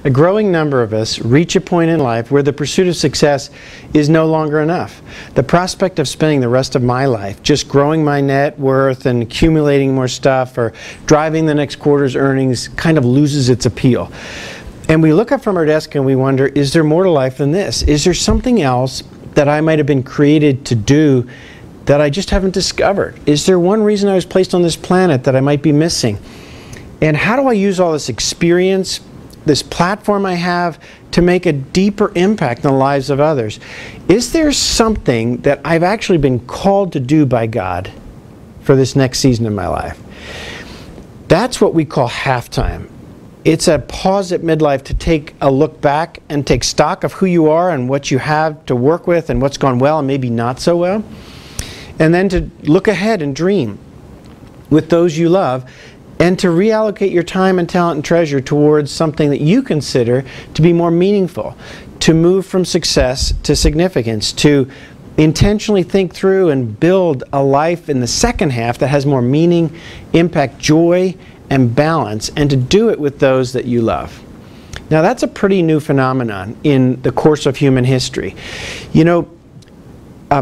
A growing number of us reach a point in life where the pursuit of success is no longer enough. The prospect of spending the rest of my life just growing my net worth and accumulating more stuff or driving the next quarter's earnings kind of loses its appeal. And we look up from our desk and we wonder, is there more to life than this? Is there something else that I might have been created to do that I just haven't discovered? Is there one reason I was placed on this planet that I might be missing? And how do I use all this experience, this platform I have, to make a deeper impact in the lives of others? Is there something that I've actually been called to do by God for this next season of my life? That's what we call halftime. It's a pause at midlife to take a look back and take stock of who you are and what you have to work with and what's gone well and maybe not so well. And then to look ahead and dream with those you love, and to reallocate your time and talent and treasure towards something that you consider to be more meaningful, to move from success to significance, to intentionally think through and build a life in the second half that has more meaning, impact, joy, and balance, and to do it with those that you love. Now that's a pretty new phenomenon in the course of human history. You know,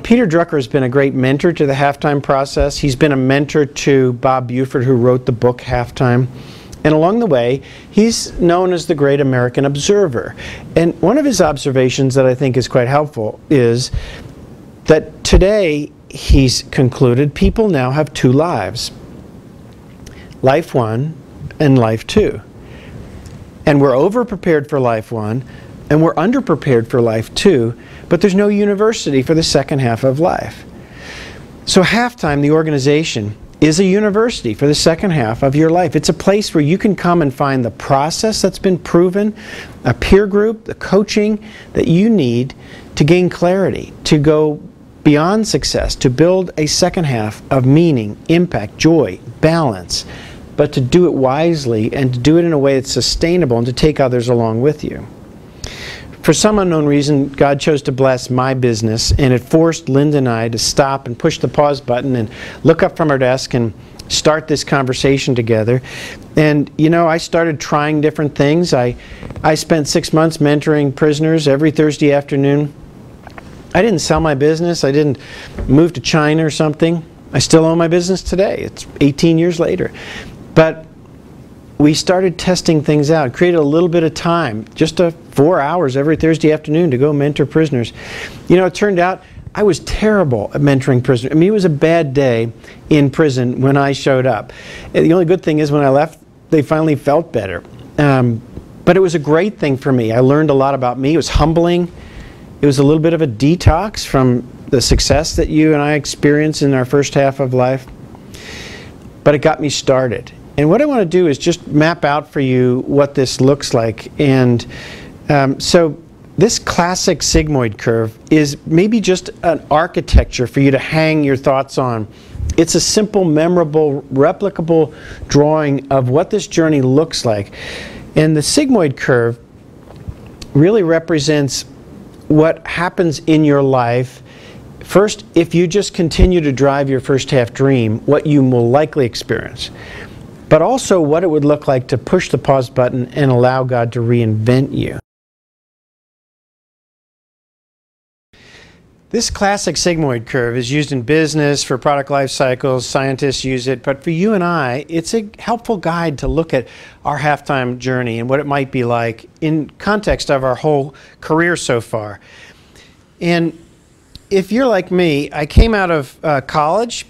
Peter Drucker has been a great mentor to the halftime process. He's been a mentor to Bob Buford, who wrote the book Halftime. And along the way, he's known as the great American observer. And one of his observations that I think is quite helpful is that today, he's concluded, people now have two lives. Life one and life two. And we're over-prepared for life one, and we're underprepared for life two, but there's no university for the second half of life. So Halftime, the organization, is a university for the second half of your life. It's a place where you can come and find the process that's been proven, a peer group, the coaching that you need to gain clarity, to go beyond success, to build a second half of meaning, impact, joy, balance, but to do it wisely and to do it in a way that's sustainable and to take others along with you. For some unknown reason, God chose to bless my business, and it forced Linda and I to stop and push the pause button and look up from our desk and start this conversation together. And you know, I started trying different things. I spent 6 months mentoring prisoners every Thursday afternoon. I didn't sell my business. I didn't move to China or something. I still own my business today. It's 18 years later. But we started testing things out, created a little bit of time, just 4 hours every Thursday afternoon to go mentor prisoners. You know, it turned out I was terrible at mentoring prisoners. I mean, it was a bad day in prison when I showed up. And the only good thing is when I left, they finally felt better. But it was a great thing for me. I learned a lot about me. It was humbling. It was a little bit of a detox from the success that you and I experienced in our first half of life. But it got me started. And what I want to do is just map out for you what this looks like. And so this classic sigmoid curve is maybe just an architecture for you to hang your thoughts on. It's a simple, memorable, replicable drawing of what this journey looks like. And the sigmoid curve really represents what happens in your life. First, if you just continue to drive your first half dream, what you will likely experience. But also what it would look like to push the pause button and allow God to reinvent you. This classic sigmoid curve is used in business for product life cycles. Scientists use it, but for you and I, it's a helpful guide to look at our halftime journey and what it might be like in context of our whole career so far. And if you're like me, I came out of college,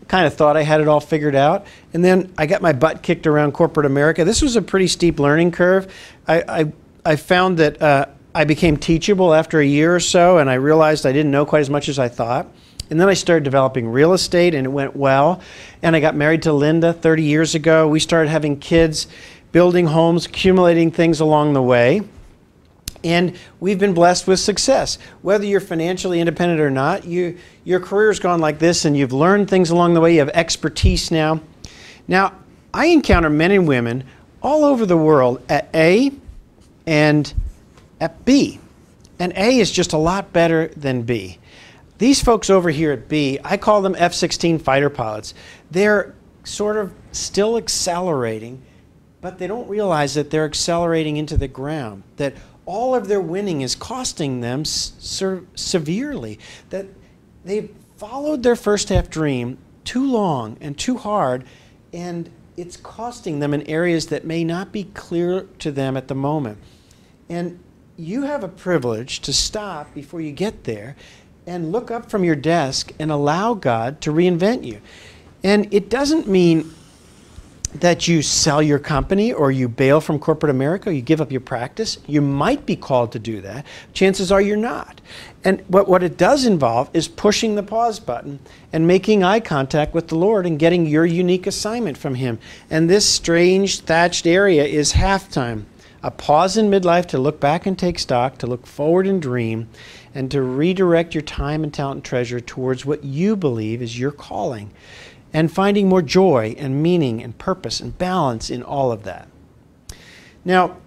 kind of thought I had it all figured out, and then I got my butt kicked around corporate America. This was a pretty steep learning curve. I found that I became teachable after a year or so, and I realized I didn't know quite as much as I thought. And then I started developing real estate, and it went well. And I got married to Linda 30 years ago. We started having kids, building homes, accumulating things along the way. And we've been blessed with success. Whether you're financially independent or not, your career's gone like this, and you've learned things along the way. You have expertise now. Now, I encounter men and women all over the world at A and at B. And A is just a lot better than B. These folks over here at B, I call them F-16 fighter pilots. They're sort of still accelerating but they don't realize that they're accelerating into the ground, that all of their winning is costing them severely, that they've followed their first half dream too long and too hard, and it's costing them in areas that may not be clear to them at the moment. And you have a privilege to stop before you get there and look up from your desk and allow God to reinvent you. And it doesn't mean that you sell your company or you bail from corporate America, or you give up your practice. You might be called to do that. Chances are you're not. And what it does involve is pushing the pause button and making eye contact with the Lord and getting your unique assignment from Him. And this strange thatched area is halftime. A pause in midlife to look back and take stock, to look forward and dream, and to redirect your time and talent and treasure towards what you believe is your calling, and finding more joy and meaning and purpose and balance in all of that. Now,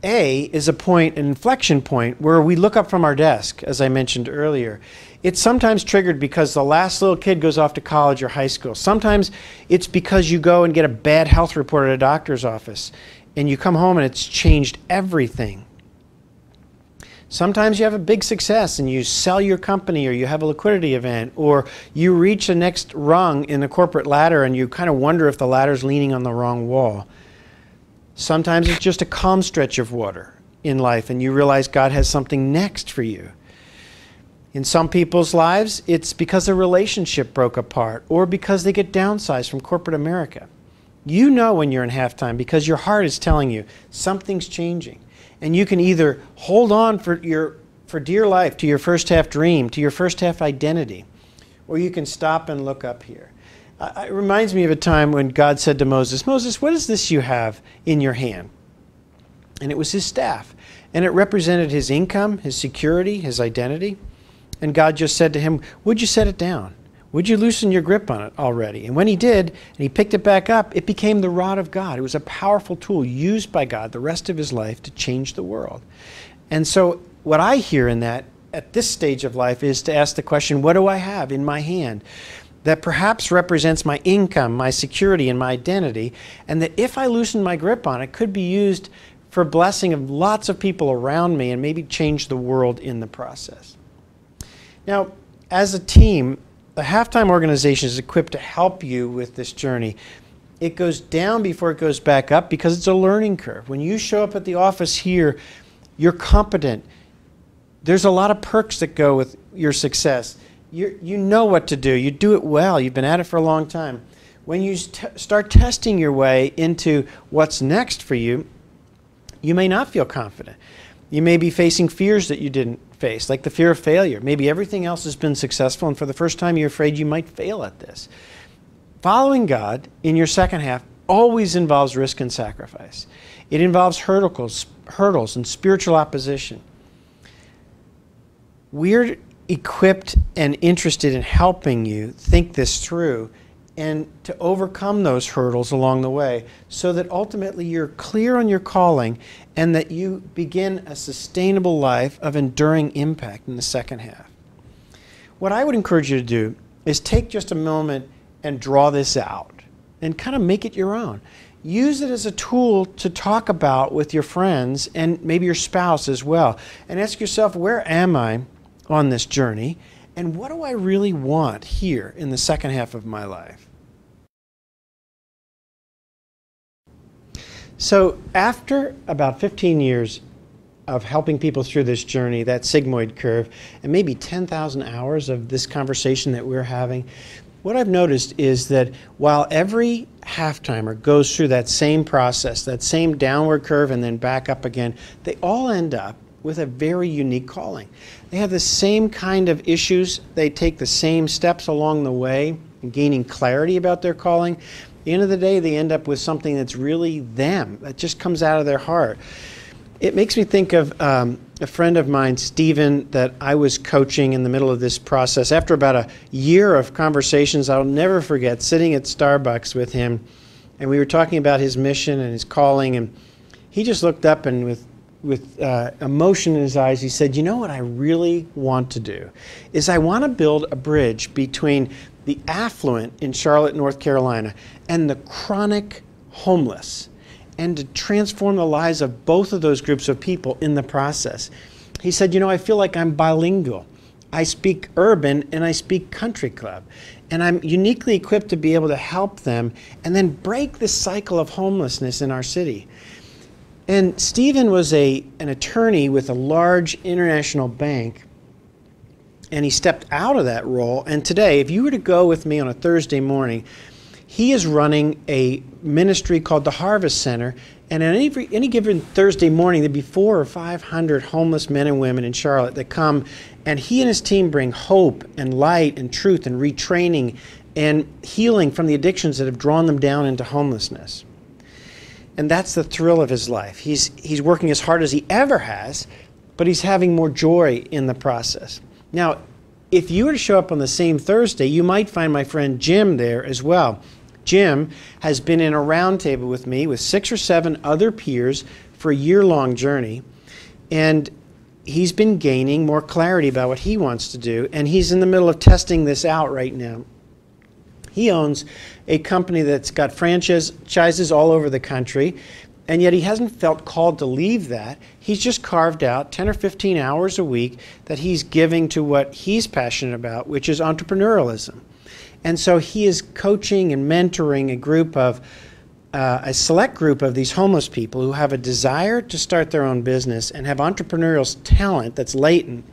A is a point, an inflection point, where we look up from our desk, as I mentioned earlier. It's sometimes triggered because the last little kid goes off to college or high school. Sometimes it's because you go and get a bad health report at a doctor's office, and you come home and it's changed everything. Sometimes you have a big success and you sell your company, or you have a liquidity event, or you reach the next rung in the corporate ladder and you kind of wonder if the ladder's leaning on the wrong wall. Sometimes it's just a calm stretch of water in life and you realize God has something next for you. In some people's lives, it's because a relationship broke apart or because they get downsized from corporate America. You know when you're in halftime because your heart is telling you something's changing. And you can either hold on for dear life to your first half dream, to your first half identity, or you can stop and look up here. It reminds me of a time when God said to Moses, "Moses, what is this you have in your hand?" And it was his staff. And it represented his income, his security, his identity. And God just said to him, "Would you set it down? Would you loosen your grip on it already?" And when he did, and he picked it back up, it became the rod of God. It was a powerful tool used by God the rest of his life to change the world. And so what I hear in that at this stage of life is to ask the question, what do I have in my hand that perhaps represents my income, my security, and my identity, and that if I loosen my grip on it, could be used for blessing of lots of people around me and maybe change the world in the process. Now, as a team, the Halftime organization is equipped to help you with this journey. It goes down before it goes back up because it's a learning curve. When you show up at the office here, you're competent. There's a lot of perks that go with your success. You know what to do. You do it well. You've been at it for a long time. When you start testing your way into what's next for you, you may not feel confident. You may be facing fears that you didn't face, like the fear of failure. Maybe everything else has been successful, and for the first time you're afraid you might fail at this. Following God in your second half always involves risk and sacrifice. It involves hurdles and spiritual opposition. We're equipped and interested in helping you think this through and to overcome those hurdles along the way so that ultimately you're clear on your calling and that you begin a sustainable life of enduring impact in the second half. What I would encourage you to do is take just a moment and draw this out and kind of make it your own. Use it as a tool to talk about with your friends and maybe your spouse as well. And ask yourself, where am I on this journey? And what do I really want here in the second half of my life? So after about 15 years of helping people through this journey, that sigmoid curve, and maybe 10,000 hours of this conversation that we're having, what I've noticed is that while every half-timer goes through that same process, that same downward curve and then back up again, they all end up with a very unique calling. They have the same kind of issues. They take the same steps along the way in gaining clarity about their calling. At the end of the day, they end up with something that's really them, that just comes out of their heart. It makes me think of a friend of mine, Stephen, that I was coaching in the middle of this process. After about a year of conversations, I'll never forget sitting at Starbucks with him, and we were talking about his mission and his calling, and he just looked up and with emotion in his eyes, he said, "You know what I really want to do is I want to build a bridge between the affluent in Charlotte, North Carolina, and the chronic homeless. and to transform the lives of both of those groups of people in the process. He said, you know, I feel like I'm bilingual. I speak urban and I speak country club. And I'm uniquely equipped to be able to help them and then break the cycle of homelessness in our city. And Stephen was an attorney with a large international bank, and he stepped out of that role. And today, if you were to go with me on a Thursday morning, he is running a ministry called the Harvest Center. And on any given Thursday morning, there'd be 400 or 500 homeless men and women in Charlotte that come, and he and his team bring hope and light and truth and retraining and healing from the addictions that have drawn them down into homelessness. And that's the thrill of his life. He's working as hard as he ever has, but he's having more joy in the process. Now, if you were to show up on the same Thursday, you might find my friend Jim there as well. Jim has been in a roundtable with me with 6 or 7 other peers for a year-long journey, and he's been gaining more clarity about what he wants to do, and he's in the middle of testing this out right now. He owns a company that's got franchises all over the country, and yet he hasn't felt called to leave that. He's just carved out 10 or 15 hours a week that he's giving to what he's passionate about, which is entrepreneurialism. And so he is coaching and mentoring a select group of these homeless people who have a desire to start their own business and have entrepreneurial talent that's latent.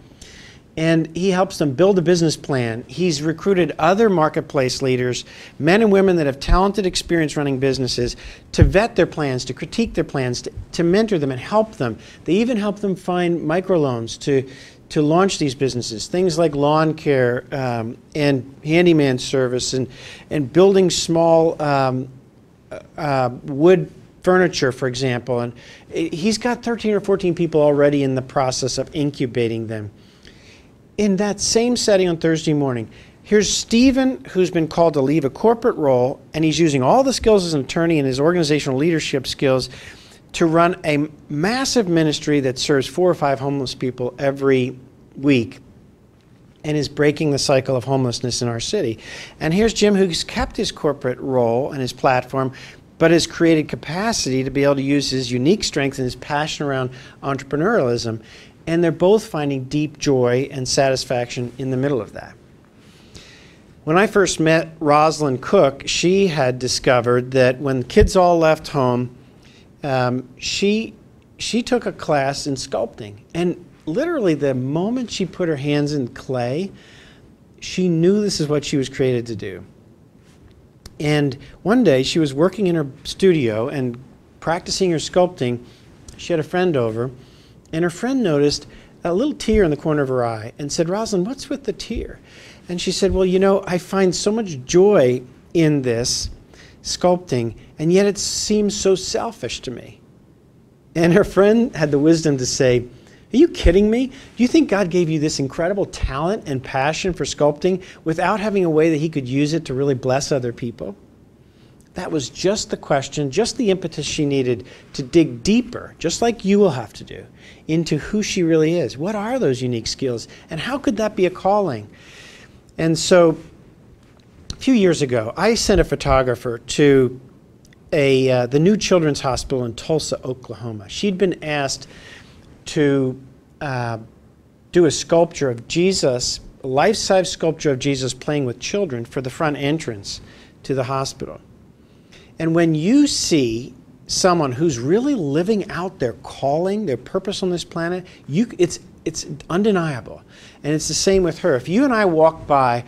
And he helps them build a business plan. He's recruited other marketplace leaders, men and women that have talented experience running businesses, to vet their plans, to critique their plans, to mentor them and help them. They even help them find microloans to launch these businesses, things like lawn care and handyman service and building small wood furniture, for example. And he's got 13 or 14 people already in the process of incubating them. In that same setting on Thursday morning, here's Stephen, who's been called to leave a corporate role, and he's using all the skills as an attorney and his organizational leadership skills to run a massive ministry that serves 4 or 5 homeless people every week and is breaking the cycle of homelessness in our city. And here's Jim, who's kept his corporate role and his platform, but has created capacity to be able to use his unique strengths and his passion around entrepreneurialism. And they're both finding deep joy and satisfaction in the middle of that. When I first met Rosalind Cook, she had discovered that when kids all left home, she took a class in sculpting. And literally the moment she put her hands in clay, she knew this is what she was created to do. And one day she was working in her studio and practicing her sculpting. She had a friend over, and her friend noticed a little tear in the corner of her eye and said, "Rosalind, what's with the tear?" And she said, "Well, you know, I find so much joy in this sculpting, and yet it seems so selfish to me." And her friend had the wisdom to say, "Are you kidding me? Do you think God gave you this incredible talent and passion for sculpting without having a way that he could use it to really bless other people?" That was just the question, just the impetus she needed to dig deeper, just like you will have to do, into who she really is. What are those unique skills? And how could that be a calling? And so a few years ago, I sent a photographer to the new Children's Hospital in Tulsa, Oklahoma. She'd been asked to do a sculpture of Jesus, a life-size sculpture of Jesus playing with children for the front entrance to the hospital. And when you see someone who's really living out their calling, their purpose on this planet, it's undeniable. And it's the same with her. If you and I walked by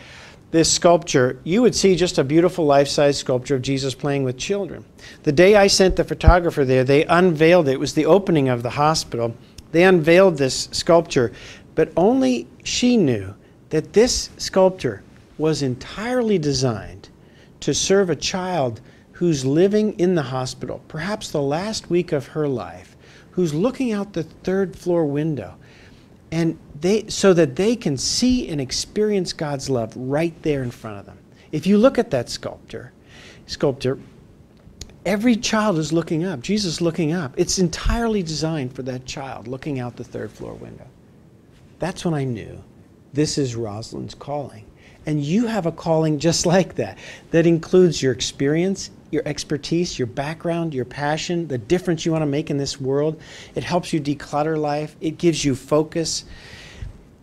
this sculpture, you would see just a beautiful life-size sculpture of Jesus playing with children. The day I sent the photographer there, they unveiled it. It was the opening of the hospital. They unveiled this sculpture, but only she knew that this sculpture was entirely designed to serve a child who's living in the hospital, perhaps the last week of her life, who's looking out the 3rd floor window, and so that they can see and experience God's love right there in front of them. If you look at that sculpture, every child is looking up. Jesus is looking up. It's entirely designed for that child looking out the 3rd floor window. That's when I knew this is Rosalind's calling. And you have a calling just like that. That includes your experience, your expertise, your background, your passion, the difference you want to make in this world. It helps you declutter life. It gives you focus.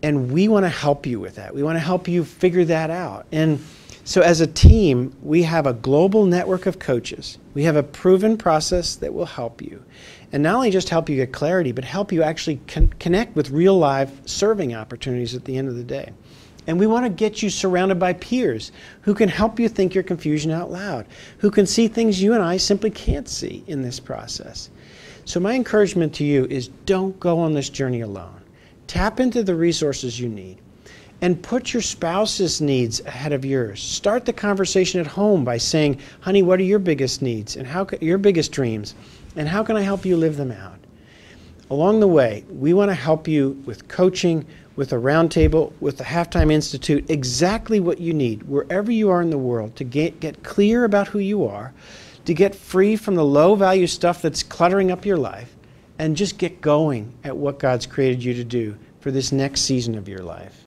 And we want to help you with that. We want to help you figure that out. And so as a team, we have a global network of coaches. We have a proven process that will help you. And not only just help you get clarity, but help you actually connect with real life serving opportunities at the end of the day. And we want to get you surrounded by peers who can help you think your confusion out loud, who can see things you and I simply can't see in this process. So my encouragement to you is don't go on this journey alone. Tap into the resources you need and put your spouse's needs ahead of yours. Start the conversation at home by saying, honey, what are your biggest needs and your biggest dreams, and how can I help you live them out? Along the way, we want to help you with coaching, with a roundtable, with the Halftime Institute, exactly what you need, wherever you are in the world, to get clear about who you are, to get free from the low-value stuff that's cluttering up your life, and just get going at what God's created you to do for this next season of your life.